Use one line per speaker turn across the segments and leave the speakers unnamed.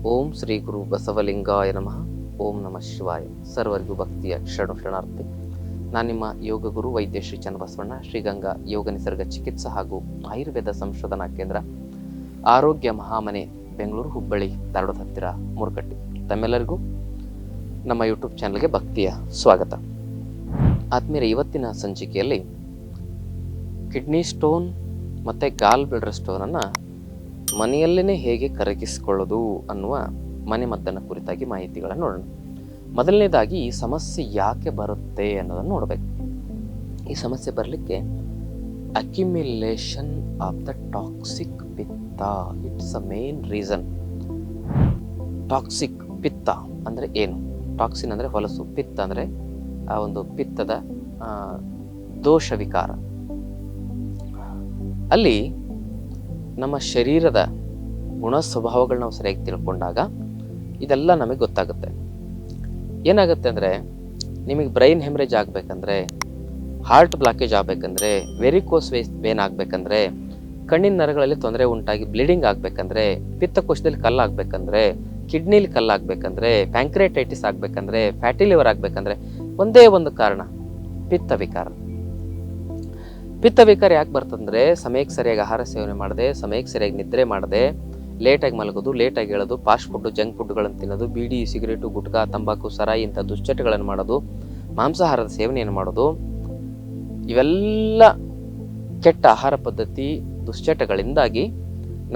ಓಂ ಶ್ರೀ ಗುರು ಬಸವಲಿಂಗಾಯ ನಮಃ. ಓಂ ನಮಃ ಶಿವಾಯ. ಸರ್ವರಿಗೂ ಭಕ್ತಿಯ ಶರಣಾರ್ಥಿ. ನಾನು ನಿಮ್ಮ ಯೋಗ ಗುರು ವೈದ್ಯ ಶ್ರೀ ಚನ್ನಬಸವಣ್ಣ, ಶ್ರೀಗಂಗಾ ಯೋಗ ನಿಸರ್ಗ ಚಿಕಿತ್ಸಾ ಹಾಗೂ ಆಯುರ್ವೇದ ಸಂಶೋಧನಾ ಕೇಂದ್ರ, ಆರೋಗ್ಯ ಮಹಾಮನೆ, ಬೆಂಗಳೂರು, ಹುಬ್ಬಳ್ಳಿ, ಧಾರವಾಡ ಹತ್ತಿರ, ಮೂರ್ಕಟ್ಟಿ. ತಮ್ಮೆಲ್ಲರಿಗೂ ನಮ್ಮ ಯೂಟ್ಯೂಬ್ ಚಾನಲ್ಗೆ ಭಕ್ತಿಯ ಸ್ವಾಗತ. ಆದ್ಮೇಲೆ ಇವತ್ತಿನ ಸಂಚಿಕೆಯಲ್ಲಿ ಕಿಡ್ನಿ ಸ್ಟೋನ್ ಮತ್ತು ಗಾಲ್ ಬ್ಲಾಡರ್ ಸ್ಟೋನನ್ನು ಮನೆಯಲ್ಲೇ ಹೇಗೆ ಕರಗಿಸಿಕೊಳ್ಳೋದು ಅನ್ನುವ ಮನೆಮದ್ದನ್ನು ಕುರಿತಾಗಿ ಮಾಹಿತಿಗಳನ್ನು ನೋಡೋಣ. ಮೊದಲನೇದಾಗಿ ಈ ಸಮಸ್ಯೆ ಯಾಕೆ ಬರುತ್ತೆ ಅನ್ನೋದನ್ನು ನೋಡಬೇಕು. ಈ ಸಮಸ್ಯೆ ಬರಲಿಕ್ಕೆ ಅಕ್ಯುಮಿಲೇಷನ್ ಆಫ್ ದ ಟಾಕ್ಸಿಕ್ ಪಿತ್ತ, it's a main reason. Toxic ಪಿತ್ತ ಅಂದರೆ ಏನು? ಟಾಕ್ಸಿನ್ ಅಂದರೆ ಹೊಲಸು, ಪಿತ್ತ ಅಂದರೆ ಆ ಒಂದು ಪಿತ್ತದ ದೋಷ ವಿಕಾರ. ಅಲ್ಲಿ ನಮ್ಮ ಶರೀರದ ಗುಣ ಸ್ವಭಾವಗಳು ನಾವು ಸರಿಯಾಗಿ ತಿಳ್ಕೊಂಡಾಗ ಇದೆಲ್ಲ ನಮಗೆ ಗೊತ್ತಾಗುತ್ತೆ. ಏನಾಗುತ್ತೆ ಅಂದರೆ, ನಿಮಗೆ ಬ್ರೈನ್ ಹೆಮ್ರೇಜ್ ಆಗಬೇಕಂದ್ರೆ, ಹಾರ್ಟ್ ಬ್ಲಾಕೇಜ್ ಆಗಬೇಕಂದ್ರೆ, ವೆರಿಕೋಸ್ ವೇನ್ ಆಗಬೇಕಂದ್ರೆ, ಕಣ್ಣಿನ ನರಗಳಲ್ಲಿ ತೊಂದರೆ ಉಂಟಾಗಿ ಬ್ಲೀಡಿಂಗ್ ಆಗಬೇಕಂದ್ರೆ, ಪಿತ್ತಕೋಶದಲ್ಲಿ ಕಲ್ಲಾಗಬೇಕಂದ್ರೆ, ಕಿಡ್ನಿಲಿ ಕಲ್ಲಾಗಬೇಕಂದ್ರೆ, ಪ್ಯಾಂಕ್ರಿಯಾಟೈಟಿಸ್ ಆಗಬೇಕಂದ್ರೆ, ಫ್ಯಾಟಿ ಲಿವರ್ ಆಗಬೇಕಂದ್ರೆ ಒಂದೇ ಒಂದು ಕಾರಣ, ಪಿತ್ತ ವಿಕಾರ. ಪಿತ್ತ ವಿಕಾರ ಯಾಕೆ ಬರ್ತಂದ್ರೆ, ಸಮಯಕ್ಕೆ ಸರಿಯಾಗಿ ಆಹಾರ ಸೇವನೆ ಮಾಡದೆ, ಸಮಯಕ್ಕೆ ಸರಿಯಾಗಿ ನಿದ್ರೆ ಮಾಡದೆ, ಲೇಟಾಗಿ ಮಲಗೋದು, ಲೇಟಾಗಿ ಹೇಳೋದು, ಫಾಸ್ಟ್ ಫುಡ್, ಜಂಕ್ ಫುಡ್ಗಳನ್ನು ತಿನ್ನೋದು, ಬೀಡಿ, ಸಿಗರೇಟು, ಗುಟ್ಕಾ, ತಂಬಾಕು, ಸರಾಯಿ ಇಂಥ ದುಶ್ಚಟಗಳನ್ನು ಮಾಡೋದು, ಮಾಂಸಾಹಾರದ ಸೇವನೆಯನ್ನು ಮಾಡೋದು, ಇವೆಲ್ಲ ಕೆಟ್ಟ ಆಹಾರ ಪದ್ಧತಿ ದುಶ್ಚಟಗಳಿಂದಾಗಿ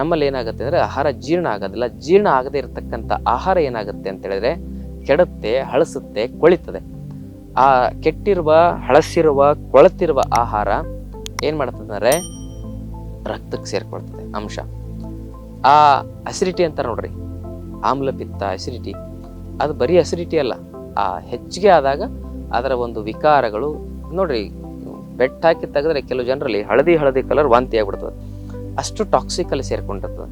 ನಮ್ಮಲ್ಲಿ ಏನಾಗುತ್ತೆ ಅಂದರೆ ಆಹಾರ ಜೀರ್ಣ ಆಗೋದಿಲ್ಲ. ಜೀರ್ಣ ಆಗದೆ ಇರತಕ್ಕಂಥ ಆಹಾರ ಏನಾಗುತ್ತೆ ಅಂತ ಹೇಳಿದ್ರೆ ಕೆಡುತ್ತೆ, ಹಳಸುತ್ತೆ, ಕೊಳಿತದೆ. ಆ ಕೆಟ್ಟಿರುವ, ಹಳಸಿರುವ, ಕೊಳತಿರುವ ಆಹಾರ ಏನು ಮಾಡ್ತದಂದರೆ ರಕ್ತಕ್ಕೆ ಸೇರ್ಕೊಳ್ತದೆ ಅಂಶ. ಆ ಅಸಿಡಿಟಿ ಅಂತಾರೆ ನೋಡ್ರಿ, ಆಮ್ಲಪಿತ್ತ, ಅಸಿಡಿಟಿ, ಅದು ಬರೀ ಅಸಿಡಿಟಿ ಅಲ್ಲ, ಆ ಹೆಚ್ಚಿಗೆ ಆದಾಗ ಅದರ ಒಂದು ವಿಕಾರಗಳು ನೋಡ್ರಿ, ಬೆಟ್ ಹಾಕಿ ತೆಗೆದ್ರೆ ಕೆಲವು ಜನರಲ್ಲಿ ಹಳದಿ ಕಲರ್ ವಾಂತಿ ಆಗ್ಬಿಡ್ತದೆ, ಅಷ್ಟು ಟಾಕ್ಸಿಕಲ್ಲಿ ಸೇರ್ಕೊಂಡಿರ್ತದೆ.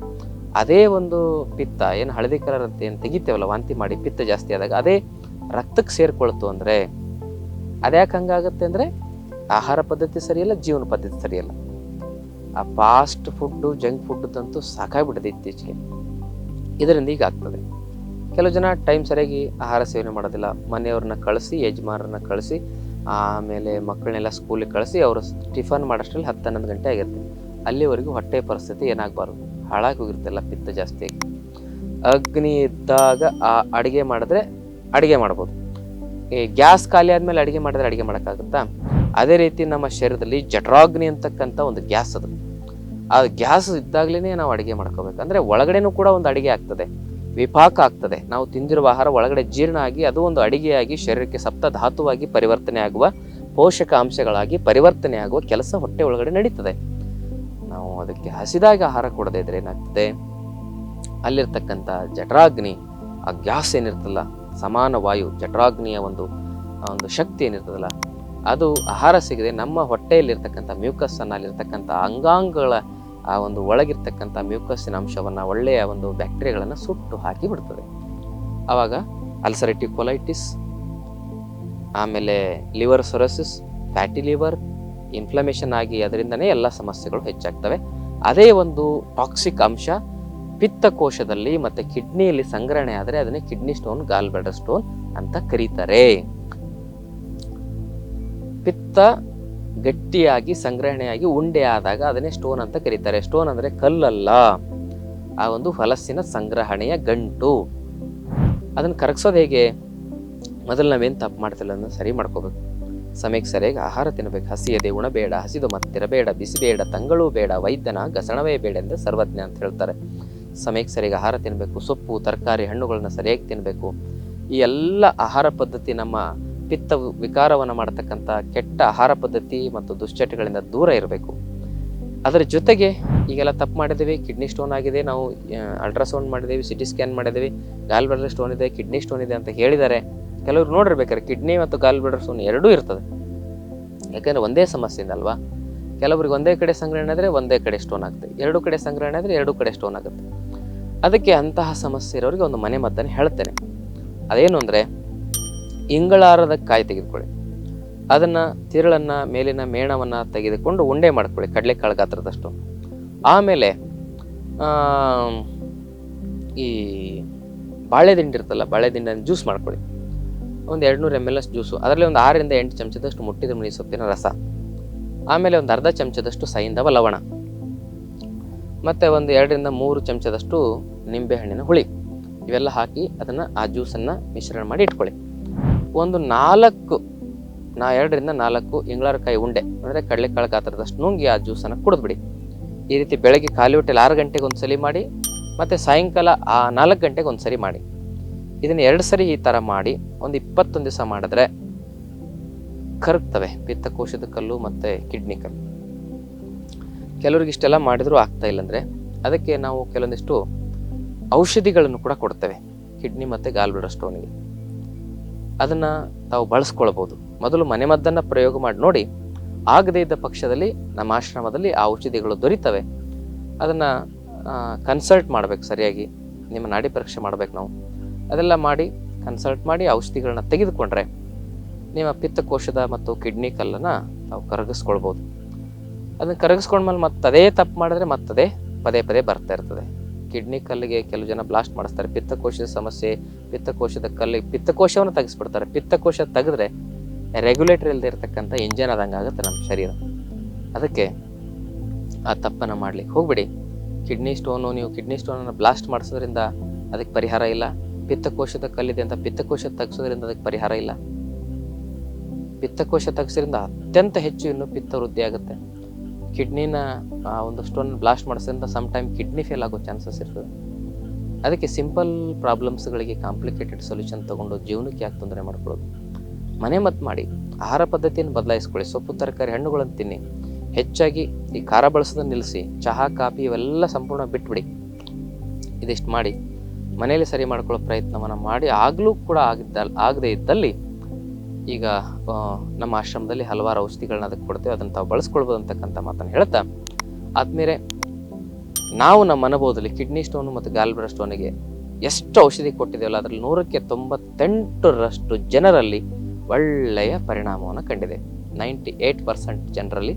ಅದೇ ಒಂದು ಪಿತ್ತ ಏನು ಹಳದಿ ಕಲರ್ ಅಂತ ಏನು ತೆಗಿತೇವಲ್ಲ ವಾಂತಿ ಮಾಡಿ, ಪಿತ್ತ ಜಾಸ್ತಿ ಆದಾಗ ಅದೇ ರಕ್ತಕ್ಕೆ ಸೇರ್ಕೊಳ್ತು ಅಂದರೆ ಅದ್ಯಾಕೆ ಹಂಗಾಗುತ್ತೆ ಅಂದರೆ ಆಹಾರ ಪದ್ಧತಿ ಸರಿಯಲ್ಲ, ಜೀವನ ಪದ್ಧತಿ ಸರಿಯಲ್ಲ. ಆ ಫಾಸ್ಟ್ ಫುಡ್ಡು, ಜಂಕ್ ಫುಡ್ದಂತೂ ಸಾಕಾಗ್ಬಿಟ್ಟಿದೆ ಇತ್ತೀಚೆಗೆ. ಇದರಿಂದ ಈಗ ಆಗ್ತದೆ. ಕೆಲವು ಜನ ಟೈಮ್ ಸರಿಯಾಗಿ ಆಹಾರ ಸೇವನೆ ಮಾಡೋದಿಲ್ಲ, ಮನೆಯವ್ರನ್ನ ಕಳಿಸಿ, ಯಜಮಾನರನ್ನ ಕಳಿಸಿ, ಆಮೇಲೆ ಮಕ್ಕಳನ್ನೆಲ್ಲ ಸ್ಕೂಲಿಗೆ ಕಳಿಸಿ ಅವರು ಟಿಫನ್ ಮಾಡೋಷ್ಟರಲ್ಲಿ 10-11 ಗಂಟೆ ಆಗಿರುತ್ತೆ. ಅಲ್ಲಿವರೆಗೂ ಹೊಟ್ಟೆ ಪರಿಸ್ಥಿತಿ ಏನಾಗಬಾರ್ದು, ಹಾಳಾಗಿ ಹೋಗಿರುತ್ತೆಲ್ಲ ಪಿತ್ತ ಜಾಸ್ತಿ ಆಗಿ. ಅಗ್ನಿ ಇದ್ದಾಗ ಆ ಅಡುಗೆ ಮಾಡಿದ್ರೆ ಅಡುಗೆ ಮಾಡ್ಬೋದು, ಈ ಗ್ಯಾಸ್ ಖಾಲಿ ಆದಮೇಲೆ ಅಡುಗೆ ಮಾಡಿದ್ರೆ ಅಡುಗೆ ಮಾಡೋಕ್ಕಾಗುತ್ತಾ? ಅದೇ ರೀತಿ ನಮ್ಮ ಶರೀರದಲ್ಲಿ ಜಠರಾಗ್ನಿ ಅಂತಕ್ಕಂಥ ಒಂದು ಗ್ಯಾಸ್ ಅದು. ಆ ಗ್ಯಾಸ್ ಇದ್ದಾಗಲೇ ನಾವು ಅಡುಗೆ ಮಾಡ್ಕೋಬೇಕು. ಅಂದರೆ ಒಳಗಡೆನೂ ಕೂಡ ಒಂದು ಅಡುಗೆ ಆಗ್ತದೆ, ವಿಪಾಕ ಆಗ್ತದೆ. ನಾವು ತಿಂದಿರುವ ಆಹಾರ ಒಳಗಡೆ ಜೀರ್ಣ ಆಗಿ ಅದು ಒಂದು ಅಡುಗೆಯಾಗಿ ಶರೀರಕ್ಕೆ ಸಪ್ತ ಧಾತುವಾಗಿ ಪರಿವರ್ತನೆ ಆಗುವ, ಪೋಷಕ ಅಂಶಗಳಾಗಿ ಪರಿವರ್ತನೆ ಆಗುವ ಕೆಲಸ ಹೊಟ್ಟೆ ಒಳಗಡೆ ನಡೀತದೆ. ನಾವು ಅದಕ್ಕೆ ಹಸಿದಾಗ ಆಹಾರ ಕೊಡದೇ ಇದ್ರೆ ಏನಾಗ್ತದೆ, ಅಲ್ಲಿರ್ತಕ್ಕಂಥ ಜಠರಾಗ್ನಿ, ಆ ಗ್ಯಾಸ್ ಏನಿರ್ತಲ್ಲ, ಸಮಾನ ವಾಯು, ಜಠರಾಗ್ನಿಯ ಒಂದು ಶಕ್ತಿ ಏನಿರ್ತದಲ್ಲ, ಅದು ಆಹಾರ ಸಿಗದೆ ನಮ್ಮ ಹೊಟ್ಟೆಯಲ್ಲಿರ್ತಕ್ಕಂಥ ಮ್ಯೂಕಸ್ ಅನ್ನ, ಅಲ್ಲಿರ್ತಕ್ಕಂಥ ಅಂಗಾಂಗಗಳ ಆ ಒಂದು ಒಳಗಿರ್ತಕ್ಕಂಥ ಮ್ಯೂಕಸ್ಸಿನ ಅಂಶವನ್ನು, ಒಳ್ಳೆಯ ಒಂದು ಬ್ಯಾಕ್ಟೀರಿಯಾಗಳನ್ನು ಸುಟ್ಟು ಹಾಕಿ ಬಿಡ್ತದೆ. ಆವಾಗ ಅಲ್ಸರೇಟಿವ್ ಕೊಲೈಟಿಸ್, ಆಮೇಲೆ ಲಿವರ್ ಸೊರಸಿಸ್, ಫ್ಯಾಟಿ ಲಿವರ್, ಇನ್ಫ್ಲಮೇಷನ್ ಆಗಿ ಅದರಿಂದನೇ ಎಲ್ಲ ಸಮಸ್ಯೆಗಳು ಹೆಚ್ಚಾಗ್ತವೆ. ಅದೇ ಒಂದು ಟಾಕ್ಸಿಕ್ ಅಂಶ ಪಿತ್ತಕೋಶದಲ್ಲಿ ಮತ್ತು ಕಿಡ್ನಿಯಲ್ಲಿ ಸಂಗ್ರಹಣೆ ಆದರೆ ಅದನ್ನೇ ಕಿಡ್ನಿ ಸ್ಟೋನ್, ಗಾಲ್ ಬ್ಲಾಡರ್ ಸ್ಟೋನ್ ಅಂತ ಕರೀತಾರೆ. ಪಿತ್ತ ಗಟ್ಟಿಯಾಗಿ ಸಂಗ್ರಹಣೆಯಾಗಿ ಉಂಡೆ ಆದಾಗ ಅದನ್ನೇ ಸ್ಟೋನ್ ಅಂತ ಕರೀತಾರೆ. ಸ್ಟೋನ್ ಅಂದರೆ ಕಲ್ಲಲ್ಲ, ಆ ಒಂದು ಹೊಲಸಿನ ಸಂಗ್ರಹಣೆಯ ಗಂಟು. ಅದನ್ನು ಕರಗಿಸೋದು ಹೇಗೆ? ಮೊದಲು ನಾವೇನು ತಪ್ಪು ಮಾಡ್ತಿಲ್ಲ ಅದನ್ನು ಸರಿ ಮಾಡ್ಕೋಬೇಕು. ಸಮಯಕ್ಕೆ ಸರಿಯಾಗಿ ಆಹಾರ ತಿನ್ನಬೇಕು. ಹಸಿಯದೆ ಉಣಬೇಡ, ಹಸಿದು ಮತ್ತಿರಬೇಡ, ಬಿಸಿಬೇಡ, ತಂಗಳು ಬೇಡ, ವೈದ್ಯನ ಗಸಣವೇ ಬೇಡ ಎಂದು ಸರ್ವಜ್ಞ ಅಂತ ಹೇಳ್ತಾರೆ. ಸಮಯಕ್ಕೆ ಸರಿಯಾಗಿ ಆಹಾರ ತಿನ್ನಬೇಕು. ಸೊಪ್ಪು, ತರಕಾರಿ, ಹಣ್ಣುಗಳನ್ನ ಸರಿಯಾಗಿ ತಿನ್ನಬೇಕು. ಈ ಎಲ್ಲ ಆಹಾರ ಪದ್ಧತಿ ನಮ್ಮ ಪಿತ್ತ ವಿಕಾರವನ್ನು ಮಾಡತಕ್ಕಂಥ ಕೆಟ್ಟ ಆಹಾರ ಪದ್ಧತಿ ಮತ್ತು ದುಶ್ಚಟಗಳಿಂದ ದೂರ ಇರಬೇಕು. ಅದರ ಜೊತೆಗೆ ಈಗೆಲ್ಲ ತಪ್ಪು ಮಾಡಿದ್ದೀವಿ, ಕಿಡ್ನಿ ಸ್ಟೋನ್ ಆಗಿದೆ, ನಾವು ಅಲ್ಟ್ರಾಸೌಂಡ್ ಮಾಡಿದ್ದೀವಿ, ಸಿಟಿ ಸ್ಕ್ಯಾನ್ ಮಾಡಿದ್ದೀವಿ, ಗಾಲ್ ಬ್ಲಾಡರ್ ಸ್ಟೋನ್ ಇದೆ, ಕಿಡ್ನಿ ಸ್ಟೋನ್ ಇದೆ ಅಂತ ಹೇಳಿದ್ದಾರೆ. ಕೆಲವರು ನೋಡಿರ್ಬೇಕಾದ್ರೆ ಕಿಡ್ನಿ ಮತ್ತು ಗಾಲ್ ಬ್ಲಾಡರ್ ಸ್ಟೋನ್ ಎರಡೂ ಇರ್ತದೆ. ಯಾಕಂದರೆ ಒಂದೇ ಸಮಸ್ಯೆಯಿಂದ ಅಲ್ವಾ. ಕೆಲವರಿಗೆ ಒಂದೇ ಕಡೆ ಸಂಗ್ರಹಣೆ ಆದರೆ ಒಂದೇ ಕಡೆ ಸ್ಟೋನ್ ಆಗುತ್ತೆ, ಎರಡು ಕಡೆ ಸಂಗ್ರಹಣೆ ಆದರೆ ಎರಡು ಕಡೆ ಸ್ಟೋನ್ ಆಗುತ್ತೆ. ಅದಕ್ಕೆ ಅಂತಹ ಸಮಸ್ಯೆ ಇರೋರಿಗೆ ಒಂದು ಮನೆ ಮದ್ದನ್ನು ಹೇಳ್ತೇನೆ. ಅದೇನು ಅಂದರೆ, ಇಂಗಳಾರದ ಕಾಯಿ ತೆಗೆದುಕೊಳ್ಳಿ, ಅದನ್ನು ತಿರುಳನ್ನು, ಮೇಲಿನ ಮೇಣವನ್ನು ತೆಗೆದುಕೊಂಡು ಉಂಡೆ ಮಾಡ್ಕೊಳ್ಳಿ, ಕಡಲೆಕಾಳು ಗಾತ್ರದಷ್ಟು. ಆಮೇಲೆ ಈ ಬಾಳೆ ದಿಂಡು ಇರ್ತಲ್ಲ, ಬಾಳೆ ದಿಂಡನ್ನು ಜ್ಯೂಸ್ ಮಾಡ್ಕೊಳ್ಳಿ. ಒಂದು 200 ml ಜ್ಯೂಸು, ಅದರಲ್ಲಿ ಒಂದು 6ರಿಂದ 8 ಚಮಚದಷ್ಟು ಮುಟ್ಟಿದ ಮುನಿ ಸೊಪ್ಪಿನ ರಸ, ಆಮೇಲೆ ಒಂದು ಅರ್ಧ ಚಮಚದಷ್ಟು ಸೈಂಧವ ಲವಣ, ಮತ್ತು ಒಂದು 2ರಿಂದ 3 ಚಮಚದಷ್ಟು ನಿಂಬೆಹಣ್ಣಿನ ಹುಳಿ, ಇವೆಲ್ಲ ಹಾಕಿ ಅದನ್ನು ಆ ಜ್ಯೂಸನ್ನು ಮಿಶ್ರಣ ಮಾಡಿ ಇಟ್ಕೊಳ್ಳಿ. ಒಂದು 2ರಿಂದ 4 ಇಂಗ್ಳಾರಕಾಯಿ ಉಂಡೆ ಅಂದರೆ ಕಡಲೆಕಾಳು ಗಾತ್ರದಷ್ಟು ನುಂಗಿ ಆ ಜ್ಯೂಸನ್ನು ಕುಡಿದ್ಬಿಡಿ. ಈ ರೀತಿ ಬೆಳಗ್ಗೆ ಖಾಲಿ ಹೊಟ್ಟೆಲಿ 6 ಗಂಟೆಗೆ ಒಂದು ಸಲ ಮಾಡಿ, ಮತ್ತು ಸಾಯಂಕಾಲ 4 ಗಂಟೆಗೆ ಒಂದು ಸರಿ ಮಾಡಿ. ಇದನ್ನು 2 ಸರಿ ಈ ಥರ ಮಾಡಿ ಒಂದು 21 ದಿವಸ ಮಾಡಿದ್ರೆ ಕರಗ್ತವೆ ಪಿತ್ತಕೋಶದ ಕಲ್ಲು ಮತ್ತು ಕಿಡ್ನಿ ಕಲ್ಲು. ಕೆಲವ್ರಿಗೆ ಇಷ್ಟೆಲ್ಲ ಮಾಡಿದರೂ ಆಗ್ತಾ ಇಲ್ಲಂದರೆ ಅದಕ್ಕೆ ನಾವು ಕೆಲವೊಂದಿಷ್ಟು ಔಷಧಿಗಳನ್ನು ಕೂಡ ಕೊಡ್ತೇವೆ ಕಿಡ್ನಿ ಮತ್ತು ಗಾಲ್ ಬ್ಲಾಡರ್ ಸ್ಟೋನಿಗೆ. ಅದನ್ನು ತಾವು ಬಳಸ್ಕೊಳ್ಬೋದು. ಮೊದಲು ಮನೆಮದ್ದನ್ನು ಪ್ರಯೋಗ ಮಾಡಿ ನೋಡಿ, ಆಗದೇ ಇದ್ದ ಪಕ್ಷದಲ್ಲಿ ನಮ್ಮ ಆಶ್ರಮದಲ್ಲಿ ಆ ಔಷಧಿಗಳು ದೊರೀತವೆ. ಅದನ್ನು ಕನ್ಸಲ್ಟ್ ಮಾಡಬೇಕು, ಸರಿಯಾಗಿ ನಿಮ್ಮ ನಾಡಿ ಪರೀಕ್ಷೆ ಮಾಡಬೇಕು ನಾವು. ಅದೆಲ್ಲ ಮಾಡಿ ಕನ್ಸಲ್ಟ್ ಮಾಡಿ ಔಷಧಿಗಳನ್ನ ತೆಗೆದುಕೊಂಡ್ರೆ ನಿಮ್ಮ ಪಿತ್ತಕೋಶದ ಮತ್ತು ಕಿಡ್ನಿ ಕಲ್ಲನ್ನು ತಾವು ಕರಗಿಸ್ಕೊಳ್ಬೋದು. ಅದನ್ನು ಕರಗಿಸ್ಕೊಂಡ್ಮೇಲೆ ಮತ್ತದೇ ತಪ್ಪು ಮಾಡಿದ್ರೆ ಮತ್ತದೇ ಪದೇ ಪದೇ ಬರ್ತಾ ಇರ್ತದೆ. ಕಿಡ್ನಿ ಕಲ್ಲಿಗೆ ಕೆಲವು ಜನ ಬ್ಲಾಸ್ಟ್ ಮಾಡಿಸ್ತಾರೆ. ಪಿತ್ತಕೋಶದ ಸಮಸ್ಯೆ, ಪಿತ್ತಕೋಶದ ಕಲ್ಲಿಗೆ ಪಿತ್ತಕೋಶವನ್ನು ತೆಗೆಸ್ಬಿಡ್ತಾರೆ. ಪಿತ್ತಕೋಶ ತೆಗೆದ್ರೆ ರೆಗ್ಯುಲೇಟರ್ ಇಲ್ಲದೆ ಇರತಕ್ಕಂಥ ಇಂಜನ್ ಆದಂಗೆ ಆಗುತ್ತೆ ನಮ್ಮ ಶರೀರ. ಅದಕ್ಕೆ ಆ ತಪ್ಪನ್ನು ಮಾಡಲಿಕ್ಕೆ ಹೋಗ್ಬಿಡಿ. ನೀವು ಕಿಡ್ನಿ ಸ್ಟೋನನ್ನು ಬ್ಲಾಸ್ಟ್ ಮಾಡಿಸೋದ್ರಿಂದ ಅದಕ್ಕೆ ಪರಿಹಾರ ಇಲ್ಲ. ಪಿತ್ತಕೋಶದ ಕಲ್ಲಿದೆ ಅಂತ ಪಿತ್ತಕೋಶ ತೆಗೆಸೋದ್ರಿಂದ ಅದಕ್ಕೆ ಪರಿಹಾರ ಇಲ್ಲ. ಪಿತ್ತಕೋಶ ತೆಗೆಸೋದ್ರಿಂದ ಅತ್ಯಂತ ಹೆಚ್ಚು ಇನ್ನೂ ಪಿತ್ತ ವೃದ್ಧಿ ಆಗುತ್ತೆ. ಕಿಡ್ನಿನ ಒಂದು ಸ್ಟೋನ್ ಬ್ಲಾಸ್ಟ್ ಮಾಡಿಸೋದ್ರಿಂದ ಸಮ್ ಟೈಮ್ ಕಿಡ್ನಿ ಫೇಲ್ ಆಗೋ ಚಾನ್ಸಸ್ ಇರ್ತದೆ. ಅದಕ್ಕೆ ಸಿಂಪಲ್ ಪ್ರಾಬ್ಲಮ್ಸ್ಗಳಿಗೆ ಕಾಂಪ್ಲಿಕೇಟೆಡ್ ಸೊಲ್ಯೂಷನ್ ತೊಗೊಂಡು ಜೀವನಕ್ಕೆ ಯಾಕೆ ತೊಂದರೆ ಮಾಡ್ಕೊಳ್ಳೋದು? ಮನೆ ಮದ್ದು ಮಾಡಿ ಆಹಾರ ಪದ್ಧತಿಯನ್ನು ಬದಲಾಯಿಸ್ಕೊಳ್ಳಿ. ಸೊಪ್ಪು ತರಕಾರಿ ಹಣ್ಣುಗಳನ್ನು ತಿನ್ನಿ. ಹೆಚ್ಚಾಗಿ ಈ ಖಾರ ಬಳಸೋದನ್ನು ನಿಲ್ಲಿಸಿ. ಚಹಾ ಕಾಫಿ ಇವೆಲ್ಲ ಸಂಪೂರ್ಣ ಬಿಟ್ಬಿಡಿ. ಇದಿಷ್ಟು ಮಾಡಿ ಮನೆಯಲ್ಲಿ ಸರಿ ಮಾಡ್ಕೊಳ್ಳೋ ಪ್ರಯತ್ನವನ್ನು ಮಾಡಿ. ಆಗಲೂ ಕೂಡ ಆಗದೇ ಇದ್ದಲ್ಲಿ ಈಗ ನಮ್ಮ ಆಶ್ರಮದಲ್ಲಿ ಹಲವಾರು ಔಷಧಿಗಳನ್ನ ಅದಕ್ಕೆ ಕೊಡ್ತೇವೆ, ಅದನ್ನು ತಾವು ಬಳಸ್ಕೊಳ್ಬೋದು ಅಂತಕ್ಕಂಥ ಮಾತನ್ನು ಹೇಳ್ತಾ, ಆದ್ಮೇಲೆ ನಾವು ನಮ್ಮ ಅನುಭವದಲ್ಲಿ ಕಿಡ್ನಿ ಸ್ಟೋನು ಮತ್ತು ಗಾಲ್ ಬ್ಲಾಡರ್ ಸ್ಟೋನಿಗೆ ಎಷ್ಟು ಔಷಧಿ ಕೊಟ್ಟಿದ್ದೇವಲ್ಲ ಅದರಲ್ಲಿ 100ಕ್ಕೆ 98% ಜನರಲ್ಲಿ ಒಳ್ಳೆಯ ಪರಿಣಾಮವನ್ನು ಕಂಡಿದೆ. 98% ಜನರಲ್ಲಿ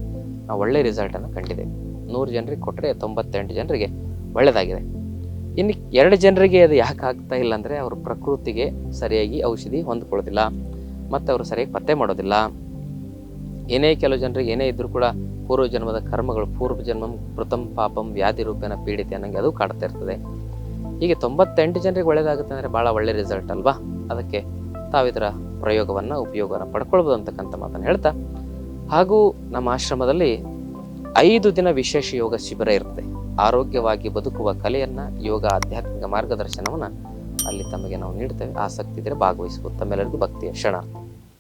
ನಾವು ಒಳ್ಳೆಯ ರಿಸಲ್ಟನ್ನು ಕಂಡಿದ್ದೇವೆ. 100 ಜನರಿಗೆ ಕೊಟ್ಟರೆ 98 ಜನರಿಗೆ ಒಳ್ಳೆಯದಾಗಿದೆ. ಇನ್ನು 2 ಜನರಿಗೆ ಅದು ಯಾಕೆ ಆಗ್ತಾ ಇಲ್ಲ ಅಂದರೆ ಅವ್ರ ಪ್ರಕೃತಿಗೆ ಸರಿಯಾಗಿ ಔಷಧಿ ಹೊಂದ್ಕೊಳ್ಳೋದಿಲ್ಲ ಮತ್ತು ಅವರು ಸರಿಯಾಗಿ ಪತ್ತೆ ಮಾಡೋದಿಲ್ಲ. ಕೆಲವು ಜನರಿಗೆ ಏನೇ ಇದ್ದರೂ ಕೂಡ ಪೂರ್ವ ಜನ್ಮದ ಕರ್ಮಗಳು, ಪೂರ್ವ ಜನ್ಮಂ ಕೃತಂ ಪಾಪಂ ವ್ಯಾಧಿ ರೂಪೇಣ ಪೀಡಿತೆ ಅನ್ನಂಗೆ ಅದು ಕಾಡ್ತಾ ಇರ್ತದೆ. ಹೀಗೆ 98 ಜನರಿಗೆ ಒಳ್ಳೆಯದಾಗುತ್ತೆ ಅಂದರೆ ಭಾಳ ಒಳ್ಳೆ ರಿಸಲ್ಟ್ ಅಲ್ವಾ? ಅದಕ್ಕೆ ತಾವಿದರ ಉಪಯೋಗವನ್ನು ಪಡ್ಕೊಳ್ಬೋದು ಅಂತಕ್ಕಂಥ ಮಾತನ್ನು ಹೇಳ್ತಾ, ಹಾಗೂ ನಮ್ಮ ಆಶ್ರಮದಲ್ಲಿ 5 ದಿನ ವಿಶೇಷ ಯೋಗ ಶಿಬಿರ ಇರುತ್ತೆ. ಆರೋಗ್ಯವಾಗಿ ಬದುಕುವ ಕಲೆಯನ್ನು, ಯೋಗ, ಆಧ್ಯಾತ್ಮಿಕ ಮಾರ್ಗದರ್ಶನವನ್ನು ಅಲ್ಲಿ ತಮಗೆ ನಾವು ನೀಡ್ತೇವೆ. ಆಸಕ್ತಿ ಇದ್ದರೆ ಭಾಗವಹಿಸಬಹುದು. ತಮ್ಮೆಲ್ಲರಿಗೂ ಭಕ್ತಿಯ ಶರಣಾರ್ಥಿ.